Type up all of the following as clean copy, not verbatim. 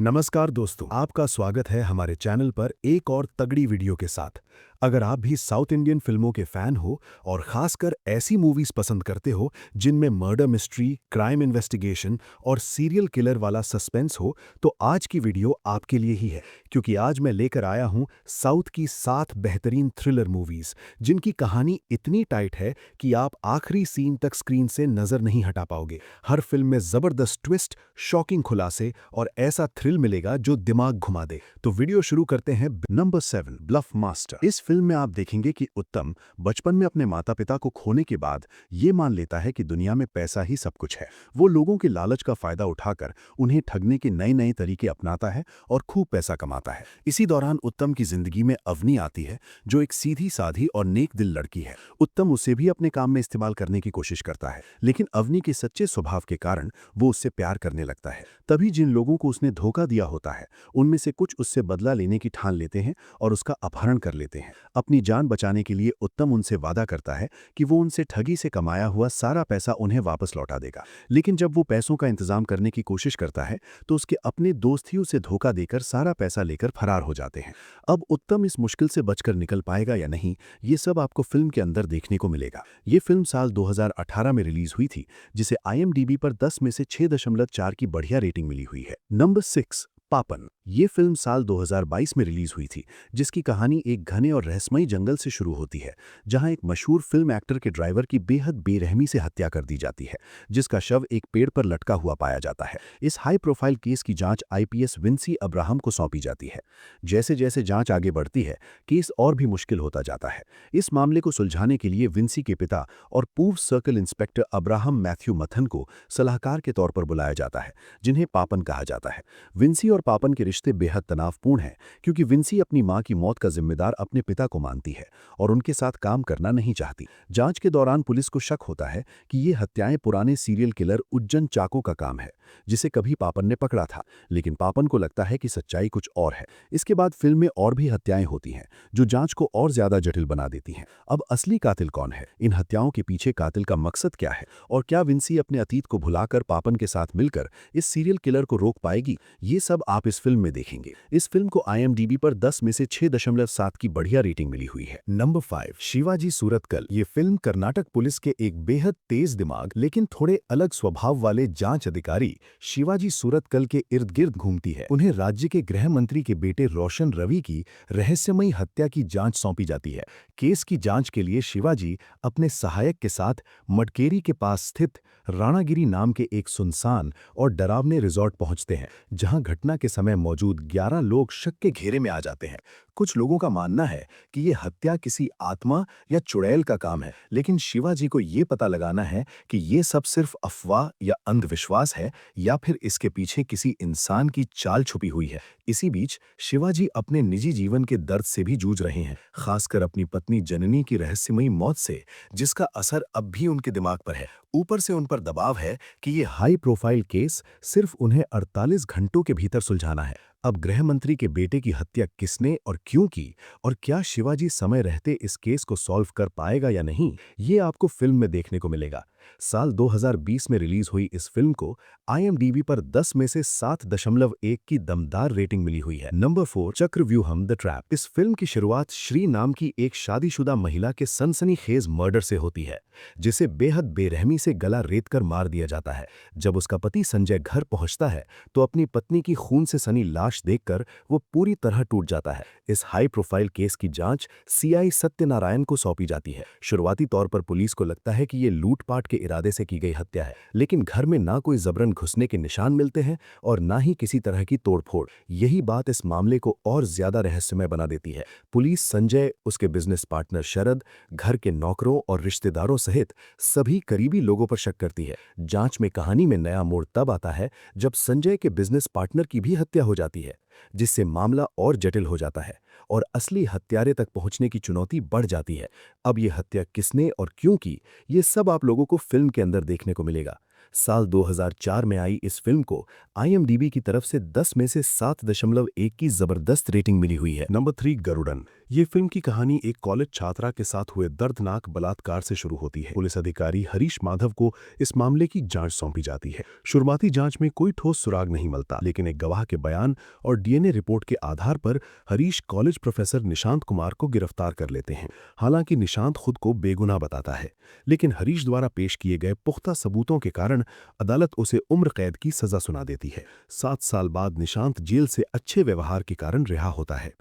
नमस्कार दोस्तों, आपका स्वागत है हमारे चैनल पर एक और तगड़ी वीडियो के साथ। अगर आप भी साउथ इंडियन फिल्मों के फैन हो और खासकर ऐसी मूवीज पसंद करते हो जिनमें मर्डर मिस्ट्री, क्राइम इन्वेस्टिगेशन और सीरियल किलर वाला सस्पेंस हो, तो आज की वीडियो आपके लिए ही है। क्योंकि आज मैं लेकर आया हूं साउथ की 7 बेहतरीन थ्रिलर मूवीज जिनकी कहानी इतनी टाइट है कि आप आखिरी सीन तक स्क्रीन से नजर नहीं हटा पाओगे। हर फिल्म में जबरदस्त ट्विस्ट, शॉकिंग खुलासे और ऐसा थ्रिल मिलेगा जो दिमाग घुमा दे। तो वीडियो शुरू करते हैं। Number 7, bluff master. इस फिल्म में आप देखेंगे कि उत्तम बचपन में अपने माता पिता को खोने के बाद ये मान लेता है कि दुनिया में पैसा ही सब कुछ है। वो लोगों के लालच का फायदा उठाकर उन्हें ठगने के नए नए तरीके अपनाता है और खूब पैसा कमाता है। इसी दौरान उत्तम की जिंदगी में अवनी आती है, जो एक सीधी साधी और नेक दिल लड़की है। उत्तम उसे भी अपने काम में इस्तेमाल करने की कोशिश करता है, लेकिन अवनी के सच्चे स्वभाव के कारण वो उससे प्यार करने लगता है। तभी जिन लोगों को उसने धोखा दिया होता है, उनमें से कुछ उससे बदला लेने की ठान लेते हैं और उसका अपहरण कर लेते हैं। अपनी जान बचाने के लिए उत्तम उनसे वादा करता है कि वो उनसे ठगी से कमाया हुआ सारा पैसा उन्हें वापस लौटा देगा। लेकिन जब वो पैसों का इंतजाम करने की कोशिश करता है, तो उसके अपने दोस्त ही उसे धोखा देकर सारा पैसा लेकर फरार हो जाते हैं। अब उत्तम इस मुश्किल से बचकर निकल पाएगा या नहीं, ये सब आपको फिल्म के अंदर देखने को मिलेगा। ये फिल्म साल 2018 में रिलीज हुई थी, जिसे IMDb पर 10 में से 6.4 की बढ़िया रेटिंग मिली हुई है। नंबर 6, पापन। ये फिल्म साल 2022 में रिलीज हुई थी, जिसकी कहानी एक घने और रहस्यमयी जंगल से शुरू होती है, जहां एक मशहूर फिल्म एक्टर के ड्राइवर की बेहद बेरहमी से हत्या कर दी जाती है, जिसका शव एक पेड़ पर लटका हुआ पाया जाता है। इस हाई प्रोफाइल केस की जांच IPS विंसी अब्राहम को सौंपी जाती है। जैसे जैसे जांच आगे बढ़ती है, केस और भी मुश्किल होता जाता है। इस मामले को सुलझाने के लिए विंसी के पिता और पूर्व सर्कल इंस्पेक्टर अब्राहम मैथ्यू मथन को सलाहकार के तौर पर बुलाया जाता है, जिन्हें पापन कहा जाता है। विंसी और पापन के रिश्ते बेहद तनावपूर्ण हैं, क्योंकि विंसी अपनी मां की मौत का जिम्मेदार अपने पिता को मानती है और उनके साथ काम करना नहीं चाहती। जांच के दौरान पुलिस को शक होता है कि ये हत्याएं पुराने सीरियल किलर उज्जन चाको का काम है, जिसे कभी पापन ने पकड़ा था। लेकिन पापन को लगता है कि सच्चाई कुछ और है। इसके बाद फिल्म में और भी हत्याएं होती हैं, जो जांच को और ज्यादा जटिल बना देती हैं। अब असली कातिल कौन है, इन हत्याओं के पीछे कातिल का मकसद क्या है, और क्या विंसी अपने अतीत को भुलाकर पापन के साथ मिलकर इस सीरियल किलर को रोक पाएगी, ये सब आप इस फिल्म में देखेंगे। इस फिल्म को IMDb पर 10 में से 6.7 की बढ़िया रेटिंग मिली हुई है। नंबर 5, शिवाजी सूरतकल। ये फिल्म कर्नाटक पुलिस के एक बेहद तेज दिमाग लेकिन थोड़े अलग स्वभाव वाले जांच अधिकारी शिवाजी सूरतकल के इर्द गिर्द घूमती है। उन्हें राज्य के गृह मंत्री के बेटे रोशन रवि की रहस्यमयी हत्या की जांच सौंपी जाती है। केस की जांच के लिए शिवाजी अपने सहायक के साथ मडकेरी के पास स्थित राणागिरी नाम के एक सुनसान और डरावने रिजॉर्ट पहुंचते हैं, जहां घटना के समय मौजूद 11 लोग शक के घेरे में आ जाते हैं। कुछ लोगों का मानना है कि ये हत्या किसी आत्मा या चुड़ैल का काम है, लेकिन शिवाजी को ये पता लगाना है कि ये सब सिर्फ अफवाह या अंधविश्वास है, या फिर इसके पीछे किसी इंसान की चाल छुपी हुई है। इसी बीच शिवाजी अपने निजी जीवन के दर्द से भी जूझ रहे हैं, खासकर अपनी पत्नी जननी की रहस्यमयी मौत से, जिसका असर अब भी उनके दिमाग पर है। ऊपर से उन पर दबाव है कि ये हाई प्रोफाइल केस सिर्फ उन्हें 48 घंटों के भीतर सुलझाना है। अब गृह मंत्री के बेटे की हत्या किसने और क्यों की, और क्या शिवाजी समय रहते इस केस को सॉल्व कर पाएगा या नहीं, ये आपको फिल्म में देखने को मिलेगा। साल 2020 में रिलीज हुई इस फिल्म को IMDb पर 10 में से 7.1 की दमदार रेटिंग मिली हुई है। Number 4, Chakravyuham the trap. इस फिल्म की शुरुआत श्री नाम की एक शादीशुदा महिला के सनसनीखेज मर्डर से होती है, जिसे बेहद बेरहमी से गला रेतकर मार दिया जाता है। जब उसका पति संजय घर पहुंचता है, तो अपनी पत्नी की खून से सनी लाश देखकर वो पूरी तरह टूट जाता है। इस हाई प्रोफाइल केस की जांच CI सत्यनारायण को सौंपी जाती है। शुरुआती तौर पर पुलिस को लगता है कि ये लूटपाट के इरादे से की गई हत्या है, लेकिन घर में ना कोई जबरन घुसने के निशान मिलते हैं और ना ही किसी तरह की तोड़फोड़। यही बात इस मामले को और ज्यादा रहस्यमय बना देती है। पुलिस संजय, उसके बिजनेस पार्टनर शरद, घर के नौकरों और रिश्तेदारों सहित सभी करीबी लोगों पर शक करती है। जांच में कहानी में नया मोड़ तब आता है जब संजय के बिजनेस पार्टनर की भी हत्या हो जाती है, जिससे मामला और जटिल हो जाता है और असली हत्यारे तक पहुंचने की चुनौती बढ़ जाती है। अब ये हत्या किसने और क्यों की, ये सब आप लोगों को फिल्म के अंदर देखने को मिलेगा। साल 2004 में आई इस फिल्म को IMDb की तरफ से 10 में से 7.1 की जबरदस्त रेटिंग मिली हुई है। नंबर 3, गरुड़न। ये फिल्म की कहानी एक कॉलेज छात्रा के साथ हुए दर्दनाक बलात्कार से शुरू होती है। पुलिस अधिकारी हरीश माधव को इस मामले की जांच सौंपी जाती है। शुरुआती जांच में कोई ठोस सुराग नहीं मिलता, लेकिन एक गवाह के बयान और डीएनए रिपोर्ट के आधार पर हरीश कॉलेज प्रोफेसर निशांत कुमार को गिरफ्तार कर लेते हैं। हालांकि निशांत खुद को बेगुनाह बताता है, लेकिन हरीश द्वारा पेश किए गए पुख्ता सबूतों के कारण अदालत उसे उम्र कैद की सजा सुना देती है। 7 साल बाद निशांत जेल से अच्छे व्यवहार के कारण रिहा होता है।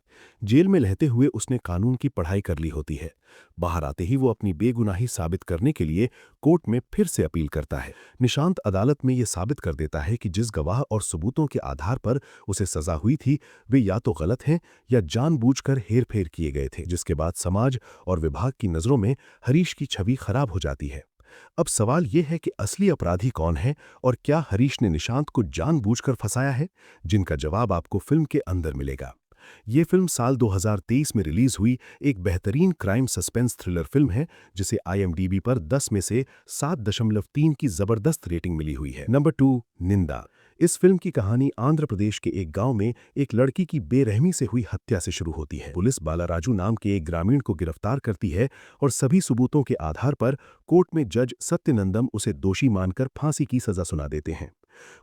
जेल में रहते हुए उसने कानून की पढ़ाई कर ली होती है। बाहर आते ही वो अपनी बेगुनाही साबित करने के लिए कोर्ट में फिर से अपील करता है। निशांत अदालत में ये साबित कर देता है कि जिस गवाह और सबूतों के आधार पर उसे सजा हुई थी वे या तो गलत हैं या जानबूझकर हेरफेर किए गए थे, जिसके बाद समाज और विभाग की नज़रों में हरीश की छवि खराब हो जाती है। अब सवाल ये है कि असली अपराधी कौन है और क्या हरीश ने निशांत को जानबूझकर फंसाया है, जिनका जवाब आपको फिल्म के अंदर मिलेगा। ये फिल्म साल 2023 में रिलीज हुई एक बेहतरीन क्राइम सस्पेंस थ्रिलर फिल्म है, जिसे IMDb पर 10 में से 7.3 की जबरदस्त रेटिंग मिली हुई है। नंबर 2, निंदा। इस फिल्म की कहानी आंध्र प्रदेश के एक गांव में एक लड़की की बेरहमी से हुई हत्या से शुरू होती है। पुलिस बालाराजू नाम के एक ग्रामीण को गिरफ्तार करती है और सभी सबूतों के आधार पर कोर्ट में जज सत्यनंदम उसे दोषी मानकर फांसी की सजा सुना देते हैं।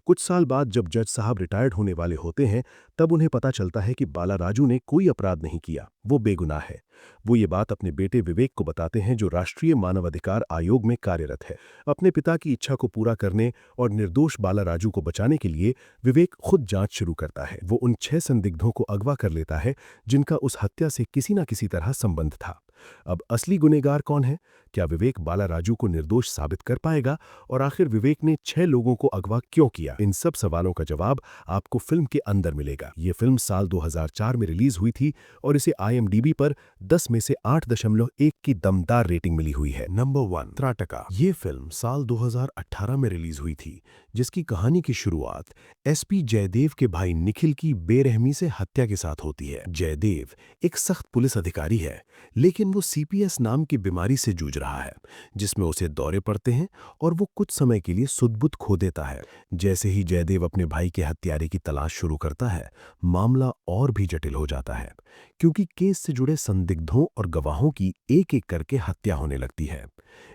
कुछ साल बाद जब जज साहब रिटायर्ड होने वाले होते हैं, तब उन्हें पता चलता है कि बालाराजू ने कोई अपराध नहीं किया, वो बेगुनाह है। वो ये बात अपने बेटे विवेक को बताते हैं, जो राष्ट्रीय मानवाधिकार आयोग में कार्यरत है। अपने पिता की इच्छा को पूरा करने और निर्दोष बालाराजू को बचाने के लिए विवेक खुद जांच शुरू करता है। वो उन 6 संदिग्धों को अगवा कर लेता है जिनका उस हत्या से किसी न किसी तरह संबंध था। अब असली गुनहगार कौन है? क्या विवेक बालाराजू को निर्दोष साबित कर पाएगा? और आखिर विवेक ने 6 लोगों को अगवा क्यों किया? इन सब सवालों का जवाब आपको फिल्म के अंदर मिलेगा। ये फिल्म साल 2004 में रिलीज हुई थी और इसे IMDb पर 10 में से 8.1 की दमदार रेटिंग मिली हुई है। नंबर 1, त्राटका। ये फिल्म साल 2018 में रिलीज हुई थी, जिसकी कहानी की शुरुआत SP जयदेव के भाई निखिल की बेरहमी से हत्या के साथ होती है। जयदेव एक सख्त पुलिस अधिकारी है, लेकिन वो CPS नाम की बीमारी से जूझ रहा है, जिसमें उसे दौरे पड़ते हैं और वो कुछ समय के लिए सुध-बुध खो देता है। जैसे ही जयदेव अपने भाई के हत्यारे की तलाश शुरू करता है, मामला और भी जटिल हो जाता है, क्योंकि केस से जुड़े संदिग्धों और गवाहों की एक-एक करके हत्या होने लगती है।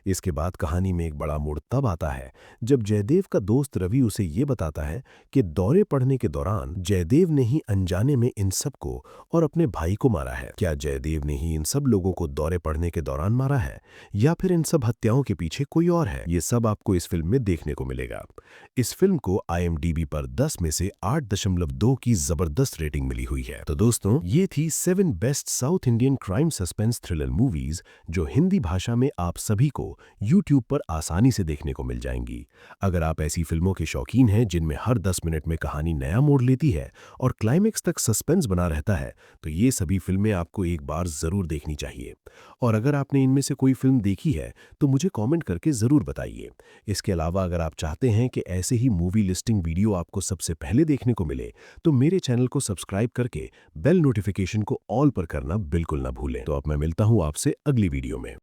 इसके बाद कहानी में एक बड़ा मोड़ तब आता है जब जयदेव का दोस्त रवि उसे ये बताता है कि दौरे पड़ने के दौरान जयदेव ने ही अनजाने में इन सबको और अपने भाई को मारा है। क्या जयदेव ने ही इन सब लोगों को दौरे पड़ने के दौरान मारा है, या फिर इन सब हत्याओं के पीछे कोई और है? ये सब आपको इस फिल्म में देखने को मिलेगा। इस फिल्म को IMDb पर 10 में से 8.2 की जबरदस्त रेटिंग मिली हुई है। तो दोस्तों, ये थी 7 best south Indian crime suspense thriller movies, जो हिंदी भाषा में आप सभी को YouTube पर आसानी से देखने को मिल जाएंगी। अगर आप ऐसी फिल्मों के शौकीन हैं जिनमें हर 10 मिनट में कहानी नया मोड़ लेती है और क्लाइमेक्स तक सस्पेंस बना रहता है, तो ये सभी फिल्में आपको एक बार जरूर देखनी चाहिए। और अगर आपने इनमें से कोई फिल्म देखी है तो मुझे कमेंट करके जरूर बताइए। इसके अलावा अगर आप चाहते हैं कि ऐसे ही मूवी लिस्टिंग वीडियो आपको सबसे पहले देखने को मिले, तो मेरे चैनल को सब्सक्राइब करके बेल नोटिफिकेशन को ऑल पर करना बिल्कुल ना भूलें। तो अब मैं मिलता हूं आपसे अगली वीडियो में।